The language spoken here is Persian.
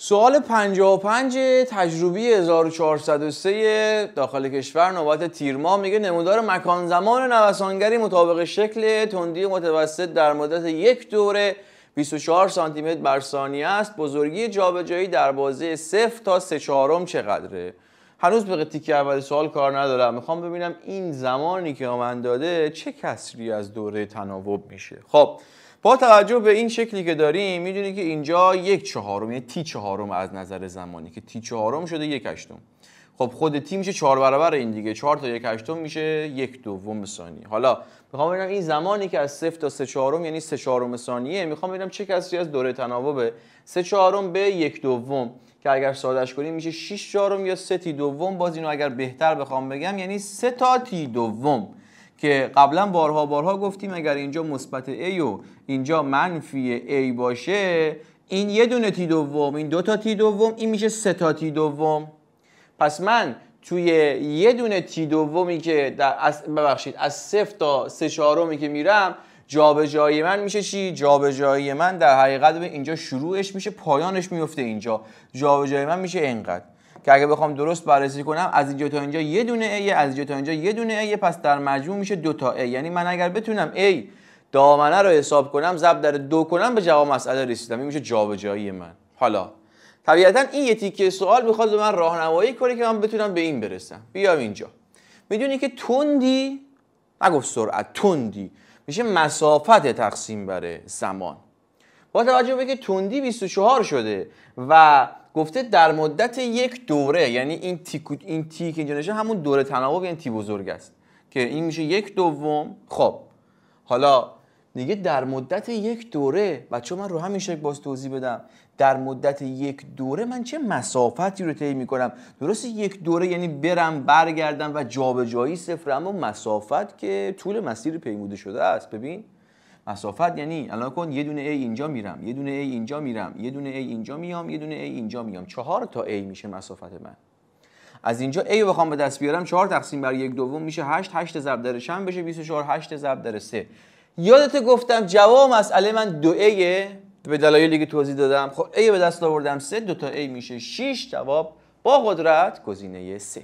سوال 55 تجربی 1403 داخل کشور نوبت تیرماه میگه نمودار مکان زمان نوسانگری مطابق شکل تندی متوسط در مدت یک دوره 24 سانتی متر بر ثانیه است. بزرگی جابجایی در بازه 0 تا 3/4 چقدره؟ هنوز به تیکه اول سوال کار ندارم، میخوام ببینم این زمانی که من داده چه کسری از دوره تناوب میشه. خب با توجه به این شکلی که داریم میدونی که اینجا 1/4 یعنی تی4 از نظر زمانی که تی4 شده 1/8. خب خود تی میشه 4 برابر این دیگه، 4 تا 1/8 میشه 1/2 ثانیه. حالا میخوام ببینم این زمانی که از 0 تا 3/4 یعنی 3/4 ثانیه، میخوام ببینم چه کسری از دوره تناوبه. 3/4 به 1/2 که اگر سادهش کنیم میشه 6/4 یا 3/2. باز اینو اگر بهتر بخوام بگم یعنی 3 تا تی2 که قبلا بارها گفتیم اگر اینجا مثبت A و اینجا منفی A باشه این یه دونه تی2، این 2 تا تی2، این میشه 3 تا تی2. پس من توی یه دونه تی2 که از 0 تا 3/4 که میرم جابجایی من میشه چی؟ جابجایی من در حقیقت به اینجا شروعش میشه پایانش میفته اینجا. جابجایی من میشه اینقدر که اگه بخوام درست بررسی کنم از اینجا تا اینجا یه دونه A، از اینجا تا اینجا یه دونه A، پس در مجموع میشه 2 تا A. یعنی من اگر بتونم A دامنه رو حساب کنم ضرب در 2 کنم به جواب مسئله رسیدم. این میشه جابجایی من. حالا طبیعتا این یه تیکه سوال میخواد به من راهنمایی کنه که من بتونم به این برسم. بیام اینجا. میدونی که تندی، نگفت سرعت، تندی میشه مسافت تقسیم بر زمان. با توجه به که تندی 24 شده و گفته در مدت یک دوره، یعنی این تی که اینجا نشه همون دوره تناوب یعنی تی بزرگ است که این میشه 1/2. خب حالا دیگه در مدت یک دوره بچه من رو همین شکل باز توضیح بدم. در مدت یک دوره من چه مسافتی رو طی میکنم؟ درسته یک دوره یعنی برم برگردم و جابجایی 0، اما مسافت که طول مسیر پیموده شده است. ببین مسافت یعنی الان کن یه دونه A اینجا میرم، یه دونه A اینجا میرم، یه دونه A اینجا میام، یه دونه A اینجا میام، 4 تا A میشه مسافت من. از اینجا A رو بخوام به دست بیارم 4 تقسیم بر 1/2 میشه 8. 8 ضرب در شم بشه 24. 8 ضرب در 3. یادت گفتم جواب مسئله من 2A به دلایلی که توضیح دادم. خب A به دست آوردم 3، 2 تا A میشه 6. جواب با قدرت گزینه 3.